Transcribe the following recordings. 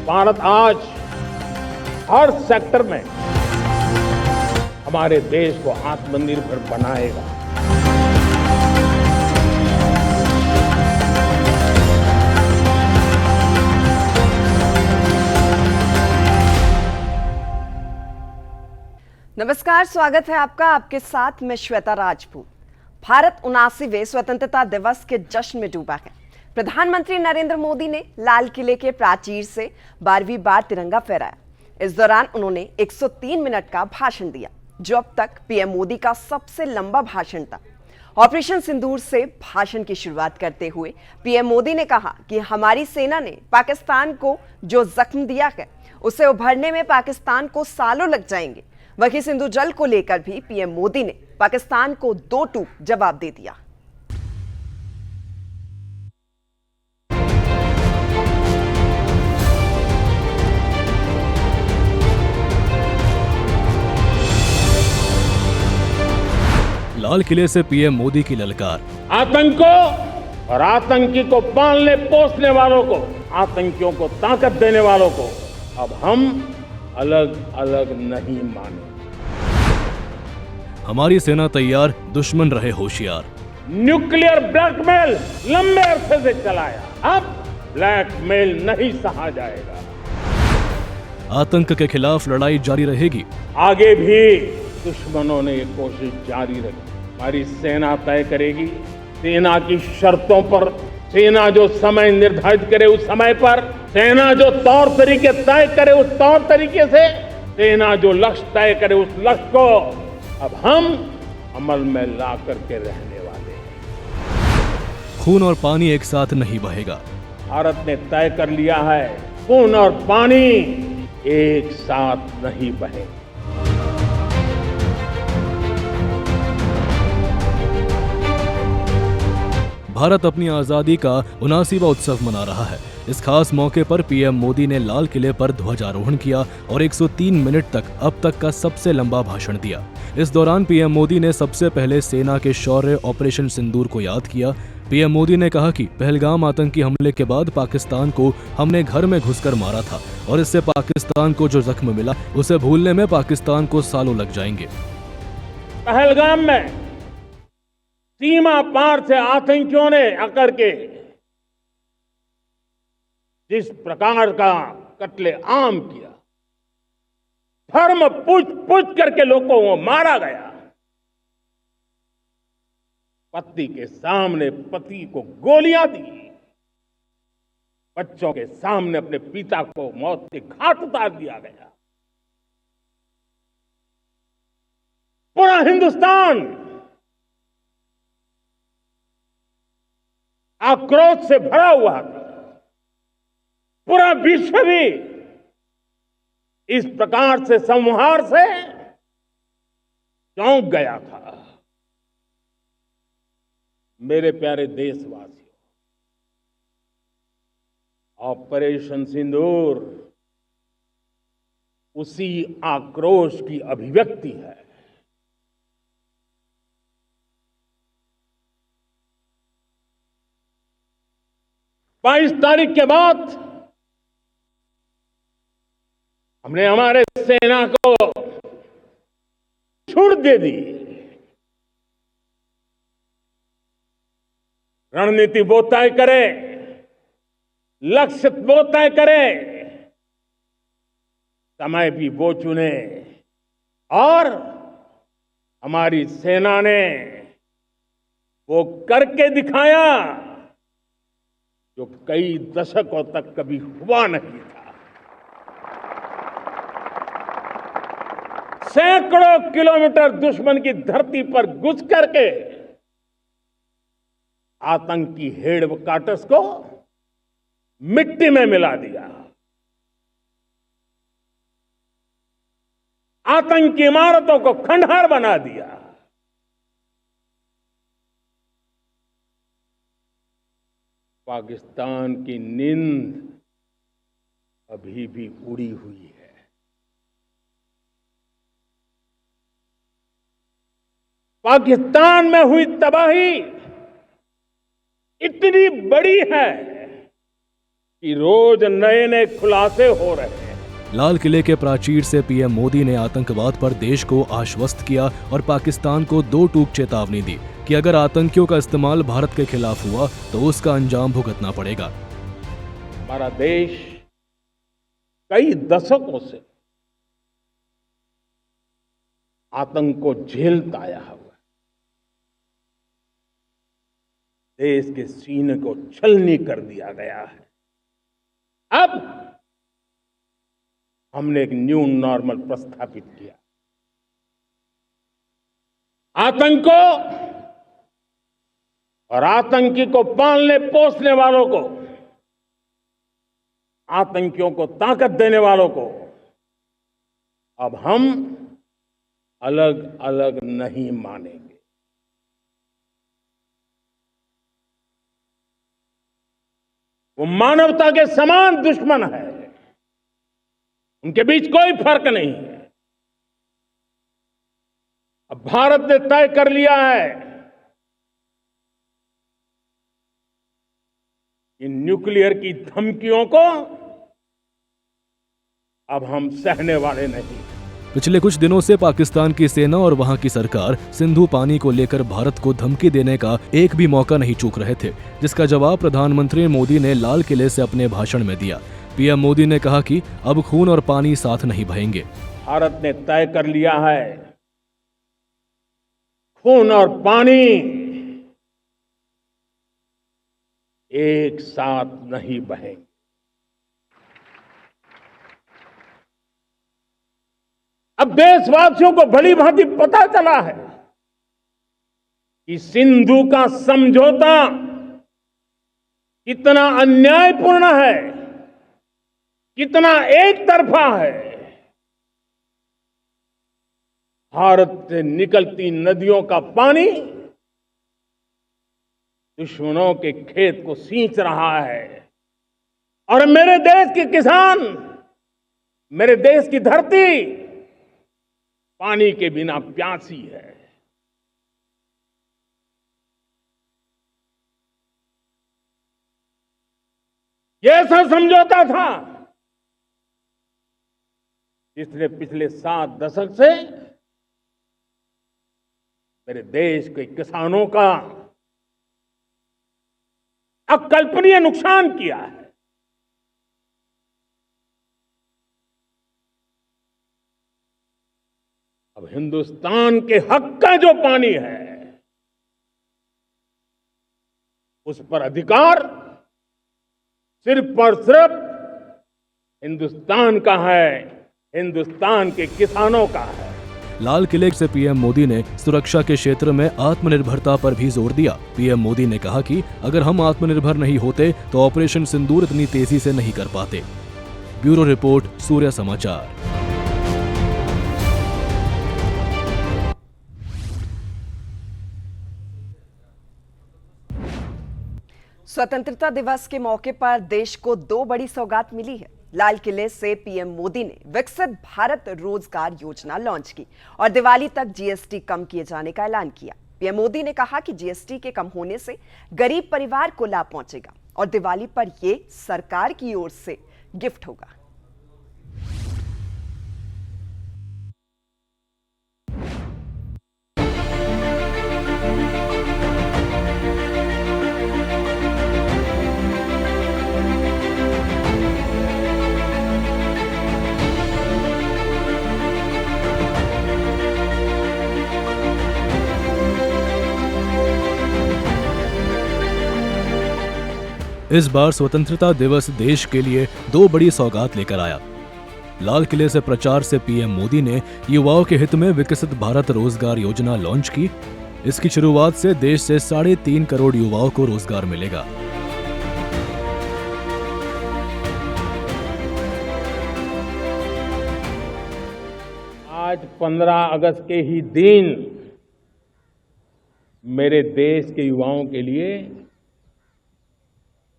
भारत आज हर सेक्टर में हमारे देश को आत्मनिर्भर बनाएगा। नमस्कार, स्वागत है आपका। आपके साथ मैं श्वेता राजपूत। भारत 79वें स्वतंत्रता दिवस के जश्न में डूबा है। प्रधानमंत्री नरेंद्र मोदी ने लाल किले के प्राचीर से 12वीं बार तिरंगा फहराया। इस दौरान उन्होंने 103 मिनट का भाषण दिया, जो अब तक पीएम मोदी का सबसे लंबा भाषण था। ऑपरेशन सिंदूर से भाषण की शुरुआत करते हुए पीएम मोदी ने कहा कि हमारी सेना ने पाकिस्तान को जो जख्म दिया है, उसे उभरने में पाकिस्तान को सालों लग जाएंगे। वहीं सिंधु जल को लेकर भी पीएम मोदी ने पाकिस्तान को दो टूक जवाब दे दिया। लाल किले से पीएम मोदी की ललकार। आतंक को और आतंकी को पालने पोसने वालों को, आतंकियों को ताकत देने वालों को अब हम अलग अलग नहीं माने। हमारी सेना तैयार, दुश्मन रहे होशियार। न्यूक्लियर ब्लैकमेल लंबे अरसे से चलाया, अब ब्लैकमेल नहीं सहा जाएगा। आतंक के खिलाफ लड़ाई जारी रहेगी। आगे भी दुश्मनों ने ये कोशिश जारी रखी। हमारी सेना तय करेगी, सेना की शर्तों पर, सेना जो समय निर्धारित करे उस समय पर, सेना जो तौर तरीके तय करे उस तौर तरीके से, सेना जो लक्ष्य तय करे उस लक्ष्य को अब हम अमल में ला करके रहने वाले हैं। खून और पानी एक साथ नहीं बहेगा। भारत ने तय कर लिया है, खून और पानी एक साथ नहीं बहेगा। भारत अपनी आजादी का 79वां उत्सव मना रहा है। इस खास मौके पर पीएम मोदी ने लाल किले पर ध्वजारोहण किया और 103 मिनट तक अब तक का सबसे लंबा भाषण दिया। इस दौरान पीएम मोदी ने सबसे पहले सेना के शौर्य ऑपरेशन सिंदूर को याद किया। पीएम मोदी ने कहा कि पहलगाम आतंकी हमले के बाद पाकिस्तान को हमने घर में घुसकर मारा था और इससे पाकिस्तान को जो जख्म मिला, उसे भूलने में पाकिस्तान को सालों लग जाएंगे। पहलगाम में सीमा पार से आतंकियों ने आकर के जिस प्रकार का कत्ले आम किया, धर्म पूछ करके लोगों को मारा गया। पत्नी के सामने पति को गोलियां दी, बच्चों के सामने अपने पिता को मौत के घाट उतार दिया गया। पूरा हिंदुस्तान आक्रोश से भरा हुआ था। पूरा विश्व भी इस प्रकार से संहार से चौंक गया था। मेरे प्यारे देशवासियों, ऑपरेशन सिंदूर उसी आक्रोश की अभिव्यक्ति है। बाईस तारीख के बाद हमने हमारे सेना को छूट दे दी। रणनीति वो तय करे, लक्ष्य वो तय करे, समय भी वो चुने और हमारी सेना ने वो करके दिखाया जो कई दशकों तक कभी हुआ नहीं था। सैकड़ों किलोमीटर दुश्मन की धरती पर घुस करके आतंकी हेडक्वार्टर्स को मिट्टी में मिला दिया। आतंकी इमारतों को खंडहर बना दिया। पाकिस्तान की नींद अभी भी उड़ी हुई है। पाकिस्तान में हुई तबाही इतनी बड़ी है कि रोज नए नए खुलासे हो रहे हैं। लाल किले के प्राचीर से पीएम मोदी ने आतंकवाद पर देश को आश्वस्त किया और पाकिस्तान को दो टूक चेतावनी दी कि अगर आतंकियों का इस्तेमाल भारत के खिलाफ हुआ तो उसका अंजाम भुगतना पड़ेगा। हमारा देश कई दशकों से आतंक को झेलता आया हुआ है। देश के सीने को छलनी कर दिया गया है। अब हमने एक न्यू नॉर्मल प्रस्थापित किया। आतंक को और आतंकी को पालने पोसने वालों को, आतंकियों को ताकत देने वालों को अब हम अलग अलग नहीं मानेंगे। वो मानवता के समान दुश्मन है। उनके बीच कोई फर्क नहीं है। अब भारत ने तय कर लिया है कि न्यूक्लियर की धमकियों को अब हम सहने वाले नहीं। पिछले कुछ दिनों से पाकिस्तान की सेना और वहां की सरकार सिंधु पानी को लेकर भारत को धमकी देने का एक भी मौका नहीं चूक रहे थे, जिसका जवाब प्रधानमंत्री मोदी ने लाल किले से अपने भाषण में दिया। पीएम मोदी ने कहा कि अब खून और पानी साथ नहीं बहेंगे। भारत ने तय कर लिया है, खून और पानी एक साथ नहीं बहेंगे। अब देशवासियों को भली भांति पता चला है कि सिंधु का समझौता कितना अन्यायपूर्ण है, कितना एक तरफा है। भारत से निकलती नदियों का पानी दुश्मनों के खेत को सींच रहा है और मेरे देश के किसान, मेरे देश की धरती पानी के बिना प्यासी है। ये ऐसा समझौता था जिसने पिछले 7 दशक से मेरे देश के किसानों का अकल्पनीय नुकसान किया है। अब हिंदुस्तान के हक का जो पानी है उस पर अधिकार सिर्फ और सिर्फ हिंदुस्तान का है, हिंदुस्तान के किसानों का है। लाल किले से पीएम मोदी ने सुरक्षा के क्षेत्र में आत्मनिर्भरता पर भी जोर दिया। पीएम मोदी ने कहा कि अगर हम आत्मनिर्भर नहीं होते तो ऑपरेशन सिंदूर इतनी तेजी से नहीं कर पाते। ब्यूरो रिपोर्ट, सूर्य समाचार। स्वतंत्रता दिवस के मौके पर देश को 2 बड़ी सौगात मिली है। लाल किले से पीएम मोदी ने विकसित भारत रोजगार योजना लॉन्च की और दिवाली तक जीएसटी कम किए जाने का ऐलान किया। पीएम मोदी ने कहा कि जीएसटी के कम होने से गरीब परिवार को लाभ पहुंचेगा और दिवाली पर ये सरकार की ओर से गिफ्ट होगा। इस बार स्वतंत्रता दिवस देश के लिए 2 बड़ी सौगात लेकर आया। लाल किले से प्रचार से पीएम मोदी ने युवाओं के हित में विकसित भारत रोजगार योजना लॉन्च की। इसकी शुरुआत से देश से 3.5 करोड़ युवाओं को रोजगार मिलेगा। आज 15 अगस्त के ही दिन मेरे देश के युवाओं के लिए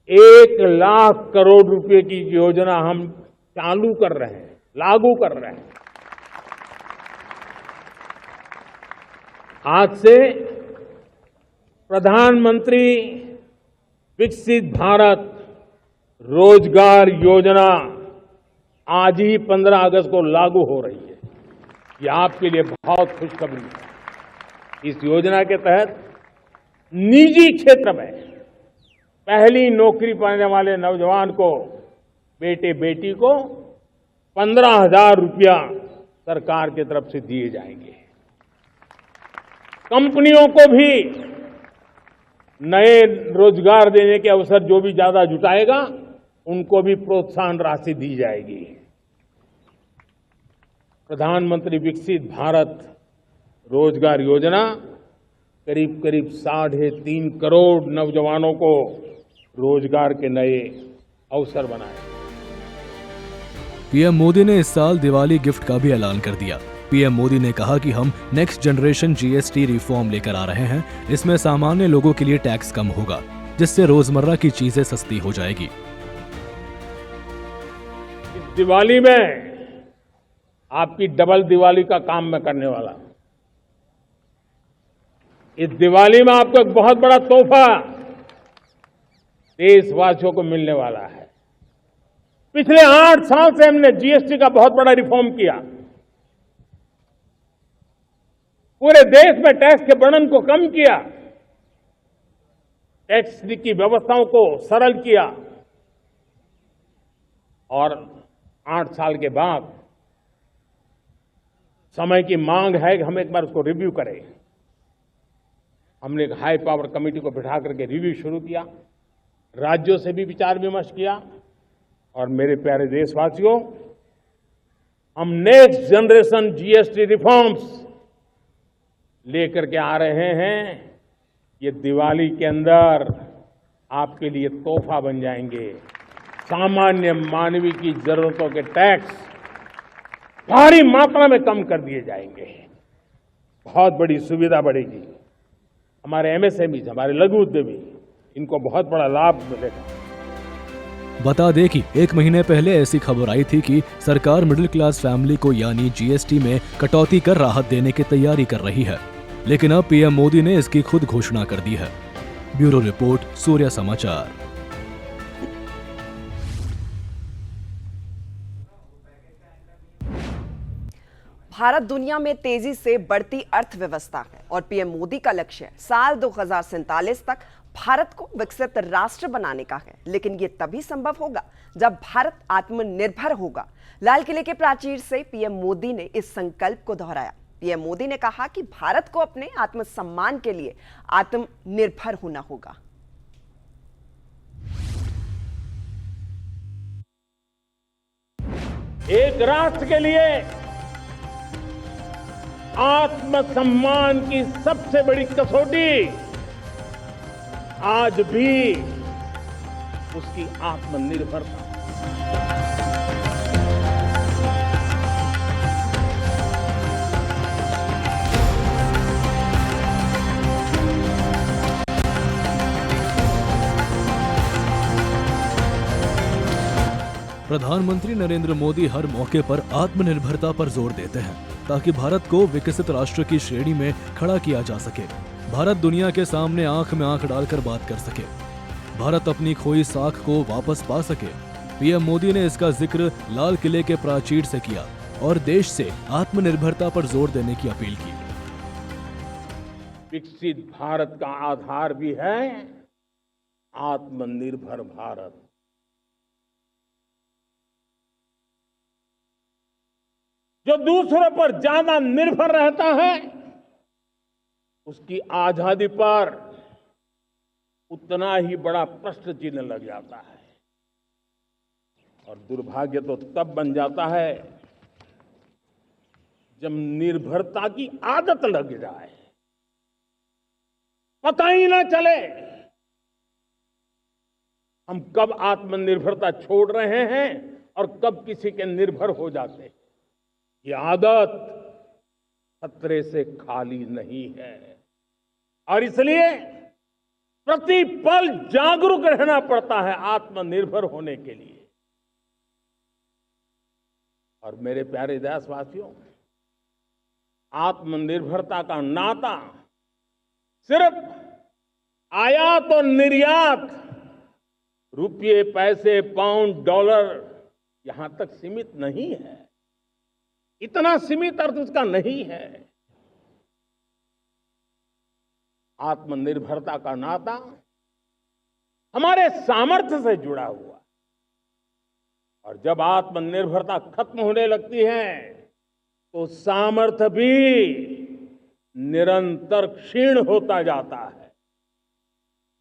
1 लाख करोड़ रुपए की योजना हम चालू कर रहे हैं, लागू कर रहे हैं। आज से प्रधानमंत्री विकसित भारत रोजगार योजना आज ही 15 अगस्त को लागू हो रही है। ये आपके लिए बहुत खुशखबरी है। इस योजना के तहत निजी क्षेत्र में पहली नौकरी पाने वाले नौजवान को, बेटे बेटी को 15,000 रुपया सरकार की तरफ से दिए जाएंगे। कंपनियों को भी नए रोजगार देने के अवसर जो भी ज्यादा जुटाएगा, उनको भी प्रोत्साहन राशि दी जाएगी। प्रधानमंत्री विकसित भारत रोजगार योजना करीब करीब 3.5 करोड़ नौजवानों को रोजगार के नए अवसर बनाए। पीएम मोदी ने इस साल दिवाली गिफ्ट का भी ऐलान कर दिया। पीएम मोदी ने कहा कि हम नेक्स्ट जनरेशन जीएसटी रिफॉर्म लेकर आ रहे हैं। इसमें सामान्य लोगों के लिए टैक्स कम होगा, जिससे रोजमर्रा की चीजें सस्ती हो जाएगी। इस दिवाली में आपकी डबल दिवाली का काम मैं करने वाला हूं। इस दिवाली में आपको एक बहुत बड़ा तोहफा देशवासियों को मिलने वाला है। पिछले 8 साल से हमने जीएसटी का बहुत बड़ा रिफॉर्म किया। पूरे देश में टैक्स के बर्डन को कम किया, टैक्स की व्यवस्थाओं को सरल किया, और 8 साल के बाद समय की मांग है कि हम एक बार उसको रिव्यू करें। हमने एक हाई पावर कमेटी को बिठा करके रिव्यू शुरू किया, राज्यों से भी विचार विमर्श किया। और मेरे प्यारे देशवासियों, हम नेक्स्ट जनरेशन जीएसटी रिफॉर्म्स लेकर के आ रहे हैं। ये दिवाली के अंदर आपके लिए तोहफा बन जाएंगे। सामान्य मानवीय की जरूरतों के टैक्स भारी मात्रा में कम कर दिए जाएंगे। बहुत बड़ी सुविधा बढ़ेगी। हमारे एमएसएमई, हमारे लघु उद्यमी, इनको बहुत बड़ा लाभ मिलेगा। बता दें कि 1 महीने पहले ऐसी खबर आई थी कि सरकार मिडिल क्लास फैमिली को यानी जीएसटी में कटौती कर राहत देने की तैयारी कर रही है, लेकिन अब पीएम मोदी ने इसकी खुद घोषणा कर दी है। ब्यूरो रिपोर्ट, सूर्य समाचार। भारत दुनिया में तेजी से बढ़ती अर्थव्यवस्था है और पीएम मोदी का लक्ष्य साल 2047 तक भारत को विकसित राष्ट्र बनाने का है। लेकिन ये तभी संभव होगा जब भारत आत्मनिर्भर होगा। लाल किले के प्राचीर से पीएम मोदी ने इस संकल्प को दोहराया। पीएम मोदी ने कहा कि भारत को अपने आत्मसम्मान के लिए आत्मनिर्भर होना होगा। एक राष्ट्र के लिए आत्मसम्मान की सबसे बड़ी कसौटी आज भी उसकी आत्मनिर्भरता। प्रधानमंत्री नरेंद्र मोदी हर मौके पर आत्मनिर्भरता पर जोर देते हैं ताकि भारत को विकसित राष्ट्र की श्रेणी में खड़ा किया जा सके। भारत दुनिया के सामने आंख में आंख डालकर बात कर सके, भारत अपनी खोई साख को वापस पा सके। पीएम मोदी ने इसका जिक्र लाल किले के प्राचीर से किया और देश से आत्मनिर्भरता पर जोर देने की अपील की। विकसित भारत का आधार भी है आत्मनिर्भर भारत। जो दूसरों पर ज्यादा निर्भर रहता है, उसकी आजादी पर उतना ही बड़ा प्रश्न चिन्ह लग जाता है। और दुर्भाग्य तो तब बन जाता है जब निर्भरता की आदत लग जाए, पता ही ना चले हम कब आत्मनिर्भरता छोड़ रहे हैं और कब किसी के निर्भर हो जाते हैं। ये आदत खतरे से खाली नहीं है और इसलिए प्रतिपल जागरूक रहना पड़ता है आत्मनिर्भर होने के लिए। और मेरे प्यारे देशवासियों, आत्मनिर्भरता का नाता सिर्फ आयात और निर्यात रुपये, पैसे, पाउंड, डॉलर यहां तक सीमित नहीं है। इतना सीमित अर्थ उसका नहीं है। आत्मनिर्भरता का नाता हमारे सामर्थ्य से जुड़ा हुआ, और जब आत्मनिर्भरता खत्म होने लगती है तो सामर्थ्य भी निरंतर क्षीण होता जाता है।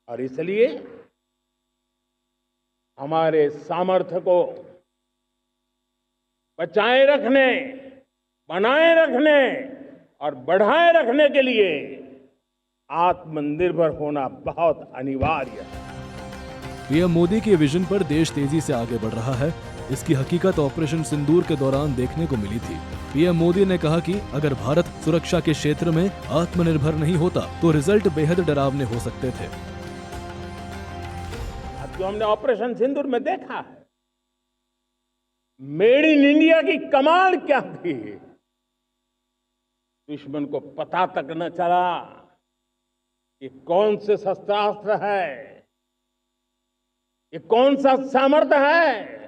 और इसलिए हमारे सामर्थ्य को बचाए रखने, बनाए रखने और बढ़ाए रखने के लिए आत्मनिर्भर होना बहुत अनिवार्य है। पीएम मोदी के विजन पर देश तेजी से आगे बढ़ रहा है। इसकी हकीकत ऑपरेशन सिंदूर के दौरान देखने को मिली थी। पीएम मोदी ने कहा कि अगर भारत सुरक्षा के क्षेत्र में आत्मनिर्भर नहीं होता तो रिजल्ट बेहद डरावने हो सकते थे। अब जो हमने ऑपरेशन सिंदूर में देखा है, मेड इन इंडिया की कमाल क्या थी। दुश्मन को पता तक न चला कि कौन से शस्त्रास्त्र है, ये कौन सा सामर्थ्य है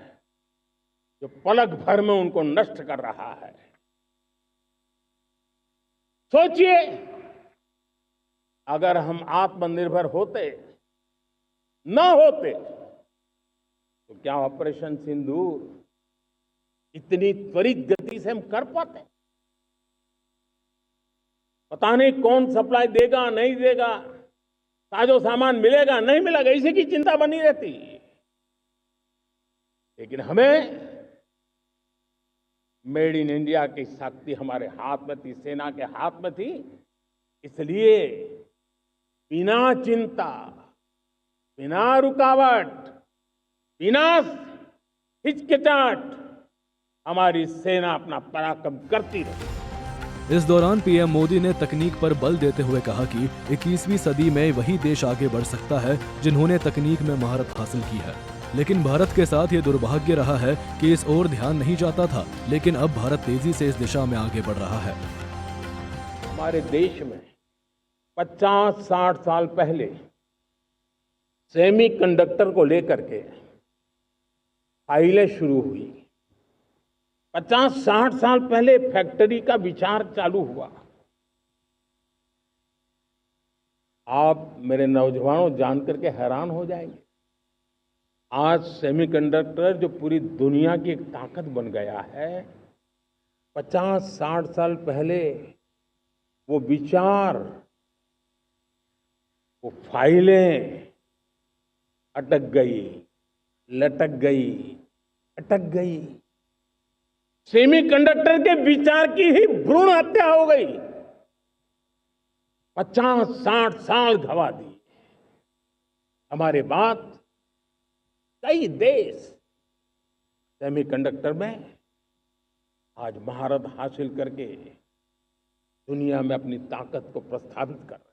जो पलक भर में उनको नष्ट कर रहा है। सोचिए, अगर हम आत्मनिर्भर होते न होते तो क्या ऑपरेशन सिंदूर इतनी त्वरित गति से हम कर पाते? पता नहीं कौन सप्लाई देगा, नहीं देगा, साजो सामान मिलेगा, नहीं मिलेगा, इसी की चिंता बनी रहती। लेकिन हमें मेड इन इंडिया की शक्ति हमारे हाथ में थी, सेना के हाथ में थी। इसलिए बिना चिंता, बिना रुकावट, बिना हिचकिचाहट हमारी सेना अपना पराक्रम करती रही। इस दौरान पीएम मोदी ने तकनीक पर बल देते हुए कहा कि 21वीं सदी में वही देश आगे बढ़ सकता है जिन्होंने तकनीक में महारत हासिल की है। लेकिन भारत के साथ ये दुर्भाग्य रहा है कि इस ओर ध्यान नहीं जाता था, लेकिन अब भारत तेजी से इस दिशा में आगे बढ़ रहा है। हमारे देश में 50-60 साल पहले सेमीकंडक्टर को लेकर के फाइलें शुरू हुई। 50-60 साल पहले फैक्ट्री का विचार चालू हुआ। आप मेरे नौजवानों जानकर के हैरान हो जाएंगे, आज सेमीकंडक्टर जो पूरी दुनिया की एक ताकत बन गया है, 50-60 साल पहले वो विचार, वो फाइलें अटक गई, लटक गई, अटक गई। सेमीकंडक्टर के विचार की ही भ्रूण हत्या हो गई। 50-60 साल गवा दी। हमारे बाद कई देश सेमीकंडक्टर में आज महारत हासिल करके दुनिया में अपनी ताकत को प्रस्थापित कर रहे हैं।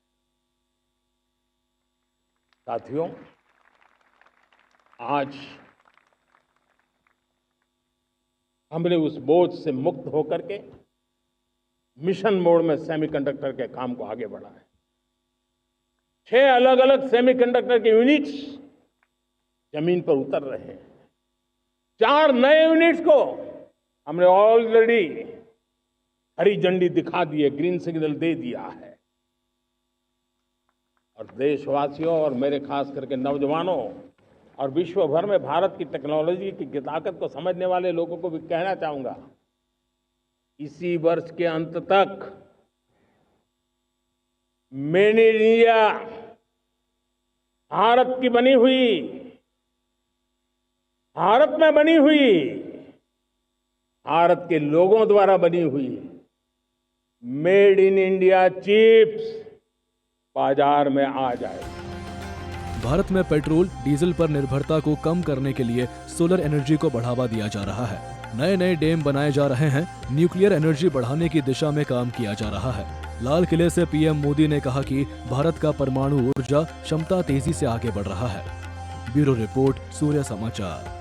साथियों, आज हमने उस बोझ से मुक्त होकर के मिशन मोड में सेमीकंडक्टर के काम को आगे बढ़ा है। 6 अलग अलग सेमीकंडक्टर के यूनिट्स जमीन पर उतर रहे हैं। 4 नए यूनिट्स को हमने ऑलरेडी हरी झंडी दिखा दी है, ग्रीन सिग्नल दे दिया है। और देशवासियों और मेरे खास करके नौजवानों और विश्व भर में भारत की टेक्नोलॉजी की ताकत को समझने वाले लोगों को भी कहना चाहूंगा, इसी वर्ष के अंत तक मेड इन इंडिया भारत की बनी हुई, भारत में बनी हुई, भारत के लोगों द्वारा बनी हुई मेड इन इंडिया चिप्स बाजार में आ जाए। भारत में पेट्रोल डीजल पर निर्भरता को कम करने के लिए सोलर एनर्जी को बढ़ावा दिया जा रहा है। नए नए डैम बनाए जा रहे हैं। न्यूक्लियर एनर्जी बढ़ाने की दिशा में काम किया जा रहा है। लाल किले से पीएम मोदी ने कहा कि भारत का परमाणु ऊर्जा क्षमता तेजी से आगे बढ़ रहा है। ब्यूरो रिपोर्ट, सूर्य समाचार।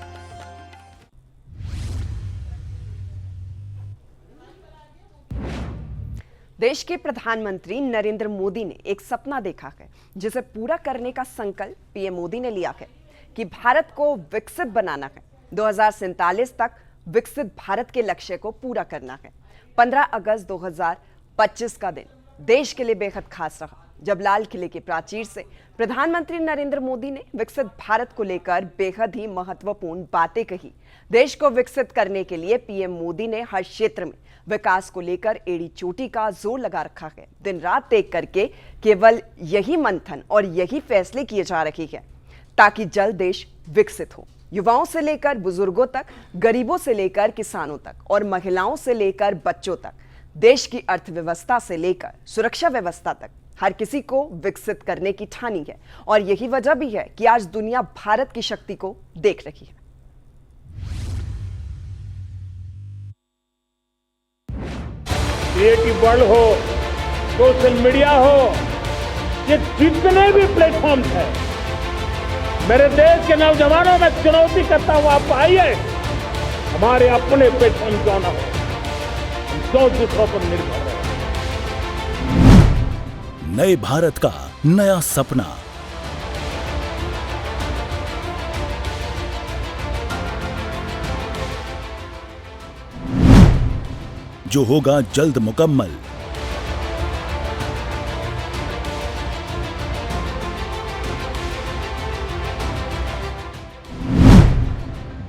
देश के प्रधानमंत्री नरेंद्र मोदी ने एक सपना देखा है जिसे पूरा करने का संकल्प पीएम मोदी ने लिया है। कि भारत को विकसित बनाना है। 2047 तक विकसित भारत के लक्ष्य को पूरा करना है। 15 अगस्त 2025 का दिन देश के लिए बेहद खास रहा, जब लाल किले की प्राचीर से प्रधानमंत्री नरेंद्र मोदी ने विकसित भारत को लेकर बेहद ही महत्वपूर्ण बातें कही। देश को विकसित करने के लिए पीएम मोदी ने हर क्षेत्र में विकास को लेकर एड़ी चोटी का जोर लगा रखा है। दिन रात एक करके केवल यही मंथन और यही फैसले किए जा रहे हैं ताकि जल्द देश विकसित हो। युवाओं से लेकर बुजुर्गों तक, गरीबों से लेकर किसानों तक और महिलाओं से लेकर बच्चों तक, देश की अर्थव्यवस्था से लेकर सुरक्षा व्यवस्था तक हर किसी को विकसित करने की ठानी है। और यही वजह भी है कि आज दुनिया भारत की शक्ति को देख रही है। क्रिएटिव वर्ल्ड हो, सोशल मीडिया हो, ये जितने भी प्लेटफॉर्म्स हैं, मेरे देश के नौजवानों में चुनौती करता हुआ आप आइए। हमारे अपने प्लेटफॉर्म क्यों ना हो, हम सौ दूसरों पर निर्भर हैं। नए भारत का नया सपना, जो होगा जल्द मुकम्मल।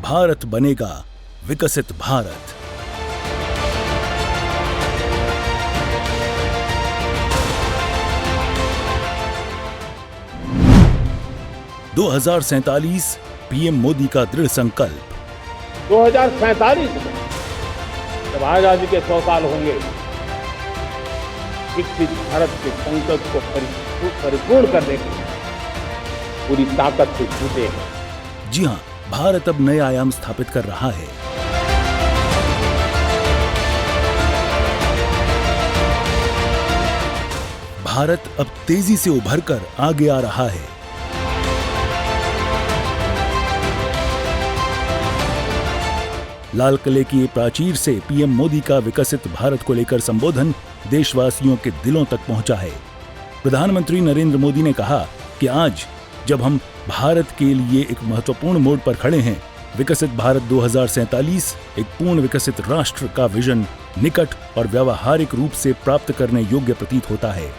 भारत बनेगा विकसित भारत। दो 2047 पीएम मोदी का दृढ़ संकल्प। 2047 में जब आजादी के 100 साल होंगे, विकसित भारत के संकल्प को परिपूर्ण करने के लिए पूरी ताकत से जुटे हैं। जी हां, भारत अब नए आयाम स्थापित कर रहा है। भारत अब तेजी से उभरकर आगे आ रहा है। लाल किले की प्राचीर से पीएम मोदी का विकसित भारत को लेकर संबोधन देशवासियों के दिलों तक पहुंचा है। प्रधानमंत्री नरेंद्र मोदी ने कहा कि आज जब हम भारत के लिए एक महत्वपूर्ण मोड़ पर खड़े हैं, विकसित भारत 2047 एक पूर्ण विकसित राष्ट्र का विजन निकट और व्यावहारिक रूप से प्राप्त करने योग्य प्रतीत होता है।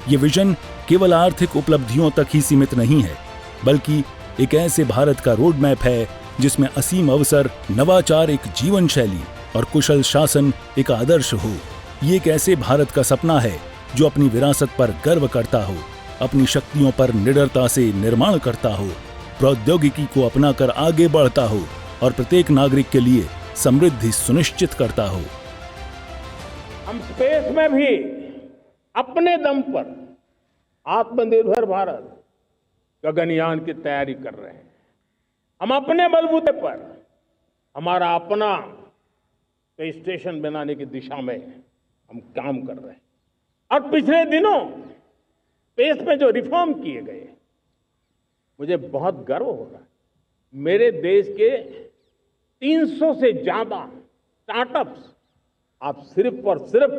ये विजन केवल आर्थिक उपलब्धियों तक ही सीमित नहीं है, बल्कि एक ऐसे भारत का रोड मैप है जिसमें असीम अवसर, नवाचार एक जीवन शैली और कुशल शासन एक आदर्श हो। ये एक ऐसे भारत का सपना है जो अपनी विरासत पर गर्व करता हो, अपनी शक्तियों पर निडरता से निर्माण करता हो, प्रौद्योगिकी को अपनाकर आगे बढ़ता हो और प्रत्येक नागरिक के लिए समृद्धि सुनिश्चित करता हो। हम स्पेस में भी अपने दम पर आत्मनिर्भर भारत गगनयान की तैयारी कर रहे हैं। हम अपने बलबूते पर हमारा अपना स्पेस स्टेशन बनाने की दिशा में हम काम कर रहे हैं। और पिछले दिनों स्पेस में जो रिफॉर्म किए गए, मुझे बहुत गर्व हो रहा है। मेरे देश के 300 से ज्यादा स्टार्टअप्स आप सिर्फ और सिर्फ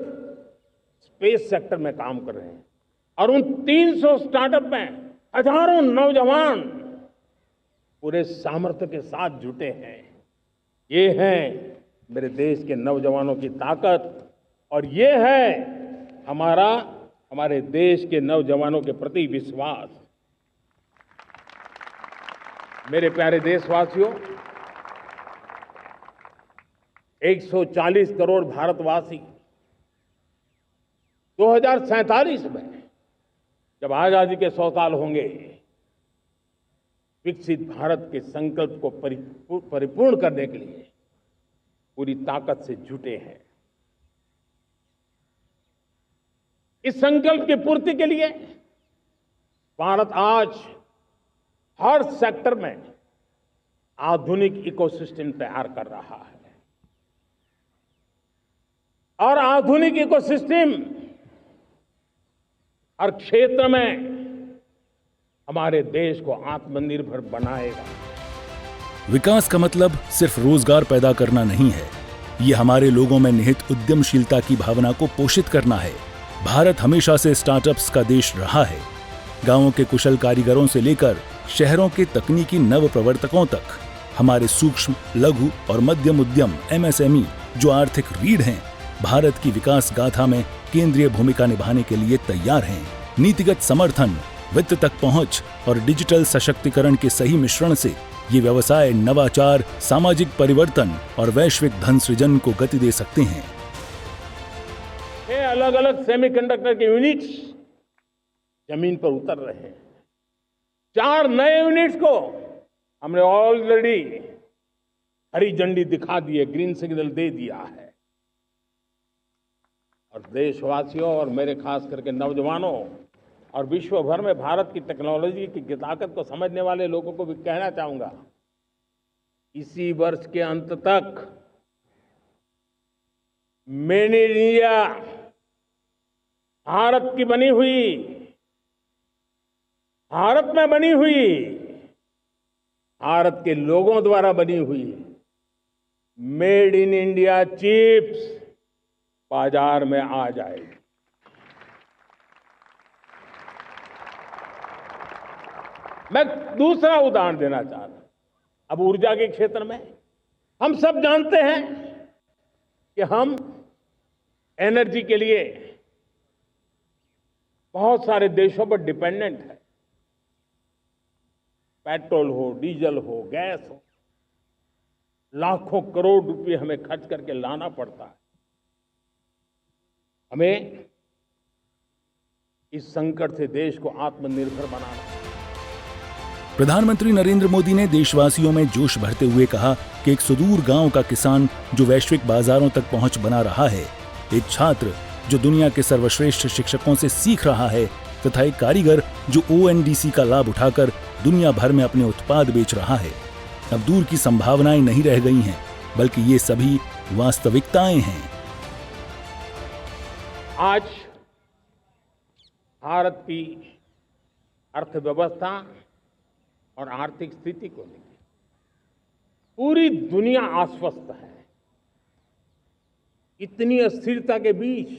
स्पेस सेक्टर में काम कर रहे हैं। और उन 300 स्टार्टअप में हजारों नौजवान पूरे सामर्थ्य के साथ जुटे हैं। ये है मेरे देश के नौजवानों की ताकत और ये है हमारे देश के नौजवानों के प्रति विश्वास। मेरे प्यारे देशवासियों, 140 करोड़ भारतवासी 2047 में जब आजादी के 100 साल होंगे, विकसित भारत के संकल्प को परिपूर्ण करने के लिए पूरी ताकत से जुटे हैं। इस संकल्प की पूर्ति के लिए भारत आज हर सेक्टर में आधुनिक इकोसिस्टम तैयार कर रहा है। और आधुनिक इकोसिस्टम हर क्षेत्र में हमारे देश को आत्मनिर्भर बनाएगा। विकास का मतलब सिर्फ रोजगार पैदा करना नहीं है, ये हमारे लोगों में निहित उद्यमशीलता की भावना को पोषित करना है। भारत हमेशा से स्टार्टअप्स का देश रहा है। गांवों के कुशल कारीगरों से लेकर शहरों के तकनीकी नव प्रवर्तकों तक, हमारे सूक्ष्म, लघु और मध्यम उद्यम MSME जो आर्थिक रीढ़ हैं, भारत की विकास गाथा में केंद्रीय भूमिका निभाने के लिए तैयार हैं। नीतिगत समर्थन, वित्त तक पहुंच और डिजिटल सशक्तिकरण के सही मिश्रण से ये व्यवसाय नवाचार, सामाजिक परिवर्तन और वैश्विक धन सृजन को गति दे सकते हैं। ये अलग अलग सेमीकंडक्टर के यूनिट्स जमीन पर उतर रहे हैं। 4 नए यूनिट्स को हमने ऑलरेडी हरी झंडी दिखा दी है, ग्रीन सिग्नल दे दिया है। और देशवासियों और मेरे खास करके नौजवानों और विश्व भर में भारत की टेक्नोलॉजी की ताकत को समझने वाले लोगों को भी कहना चाहूंगा, इसी वर्ष के अंत तक मेड इन इंडिया, भारत की बनी हुई, भारत में बनी हुई, भारत के लोगों द्वारा बनी हुई मेड इन इंडिया चिप्स बाजार में आ जाएगी। मैं दूसरा उदाहरण देना चाहता हूं। अब ऊर्जा के क्षेत्र में हम सब जानते हैं कि हम एनर्जी के लिए बहुत सारे देशों पर डिपेंडेंट है। पेट्रोल हो, डीजल हो, गैस हो, लाखों करोड़ रुपए हमें खर्च करके लाना पड़ता है। हमें इस संकट से देश को आत्मनिर्भर बनाना है। प्रधानमंत्री नरेंद्र मोदी ने देशवासियों में जोश भरते हुए कहा कि एक सुदूर गांव का किसान जो वैश्विक बाजारों तक पहुंच बना रहा है, एक छात्र जो दुनिया के सर्वश्रेष्ठ शिक्षकों से सीख रहा है तथा एक कारीगर जो ONDC का लाभ उठाकर दुनिया भर में अपने उत्पाद बेच रहा है, अब दूर की संभावनाएं नहीं रह गई हैं, बल्कि ये सभी वास्तविकताएं हैं। आज भारत की अर्थव्यवस्था और आर्थिक स्थिति को लेकर पूरी दुनिया आश्वस्त है। इतनी अस्थिरता के बीच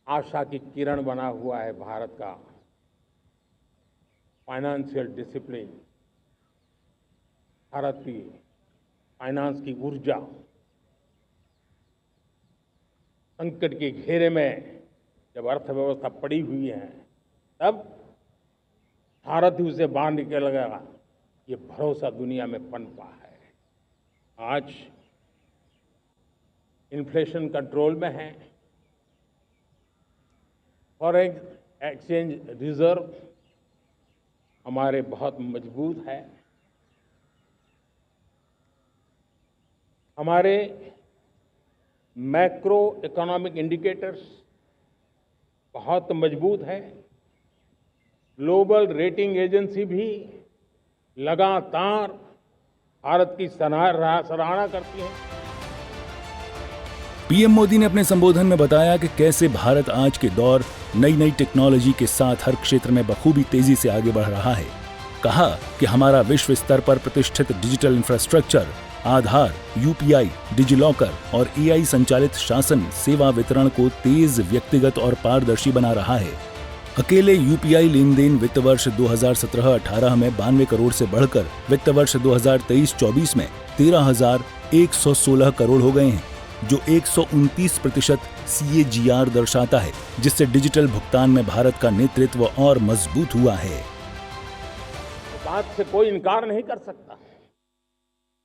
आशा की किरण बना हुआ है भारत का फाइनेंशियल डिसिप्लिन, भारत की फाइनेंस की ऊर्जा। संकट के घेरे में जब अर्थव्यवस्था पड़ी हुई है, तब भारत ही उसे बाहर निकलेगा, ये भरोसा दुनिया में पनपा है। आज इन्फ्लेशन कंट्रोल में है, फॉरेन एक्सचेंज रिजर्व हमारे बहुत मजबूत है, हमारे मैक्रो इकोनॉमिक इंडिकेटर्स बहुत मजबूत है। ग्लोबल रेटिंग एजेंसी भी लगातार भारत की सराहना करती है। पीएम मोदी ने अपने संबोधन में बताया कि कैसे भारत आज के दौर नई नई टेक्नोलॉजी के साथ हर क्षेत्र में बखूबी तेजी से आगे बढ़ रहा है। कहा कि हमारा विश्व स्तर पर प्रतिष्ठित डिजिटल इंफ्रास्ट्रक्चर, आधार, UPI, डिजिलॉकर और AI संचालित शासन सेवा वितरण को तेज, व्यक्तिगत और पारदर्शी बना रहा है। अकेले UPI लेन देन वित्त वर्ष 2017-18 में 92 करोड़ से बढ़कर वित्त वर्ष 2023-24 में 13,116 करोड़ हो गए हैं, जो 129% CAGR दर्शाता है, जिससे डिजिटल भुगतान में भारत का नेतृत्व और मजबूत हुआ है। बात से कोई इनकार नहीं कर सकता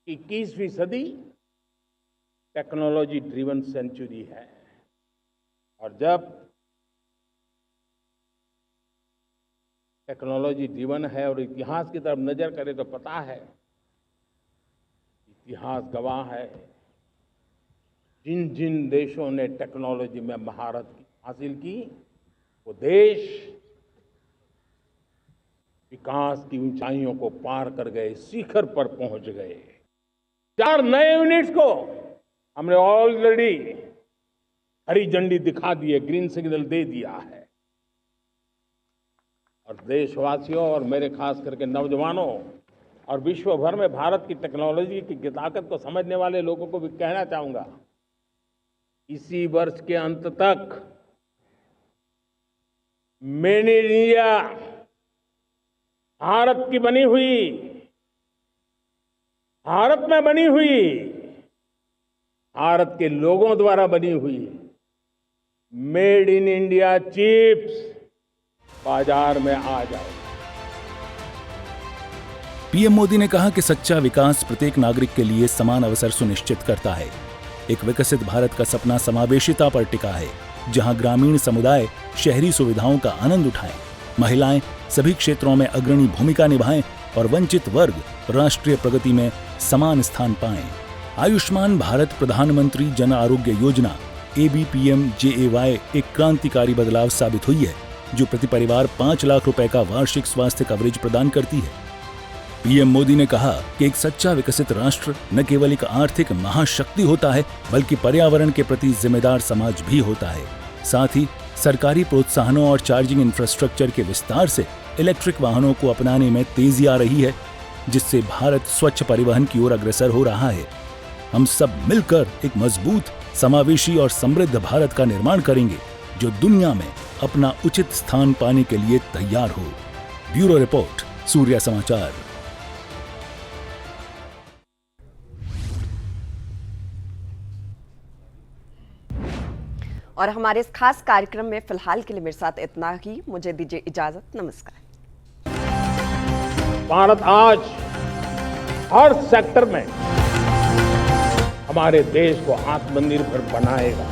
कि 21वीं सदी टेक्नोलॉजी ड्रिवन सेंचुरी है। और जब टेक्नोलॉजी ड्रिवन है और इतिहास की तरफ नजर करें तो पता है, इतिहास गवाह है, जिन जिन देशों ने टेक्नोलॉजी में महारत हासिल की, वो देश विकास की ऊंचाइयों को पार कर गए, शिखर पर पहुंच गए। 4 नए यूनिट्स को हमने ऑलरेडी हरी झंडी दिखा दी है, ग्रीन सिग्नल दे दिया है। और देशवासियों और मेरे खास करके नौजवानों और विश्व भर में भारत की टेक्नोलॉजी की ताकत को समझने वाले लोगों को भी कहना चाहूंगा, इसी वर्ष के अंत तक मेड इन इंडिया, भारत की बनी हुई, भारत में बनी हुई, भारत के लोगों द्वारा बनी हुई मेड इन इंडिया चिप्स बाजार में आ जाए। पीएम मोदी ने कहा कि सच्चा विकास प्रत्येक नागरिक के लिए समान अवसर सुनिश्चित करता है। एक विकसित भारत का सपना समावेशिता पर टिका है, जहां ग्रामीण समुदाय शहरी सुविधाओं का आनंद उठाएं, महिलाएं सभी क्षेत्रों में अग्रणी भूमिका निभाएं और वंचित वर्ग राष्ट्रीय प्रगति में समान स्थान पाएं। आयुष्मान भारत प्रधानमंत्री जन आरोग्य योजना ABPMJAY एक क्रांतिकारी बदलाव साबित हुई है, जो प्रति परिवार 5 लाख रुपए का वार्षिक स्वास्थ्य कवरेज प्रदान करती है। पीएम मोदी ने कहा कि एक सच्चा विकसित राष्ट्र न केवल एक आर्थिक महाशक्ति होता है, बल्कि पर्यावरण के प्रति जिम्मेदार समाज भी होता है। साथ ही सरकारी प्रोत्साहनों और चार्जिंग इंफ्रास्ट्रक्चर के विस्तार से इलेक्ट्रिक वाहनों को अपनाने में तेजी आ रही है, जिससे भारत स्वच्छ परिवहन की ओर अग्रसर हो रहा है। हम सब मिलकर एक मजबूत, समावेशी और समृद्ध भारत का निर्माण करेंगे, जो दुनिया में अपना उचित स्थान पाने के लिए तैयार हो। ब्यूरो रिपोर्ट, सूर्या समाचार। और हमारे इस खास कार्यक्रम में फिलहाल के लिए मेरे साथ इतना ही। मुझे दीजिए इजाजत। नमस्कार। भारत आज हर सेक्टर में हमारे देश को आत्मनिर्भर बनाएगा।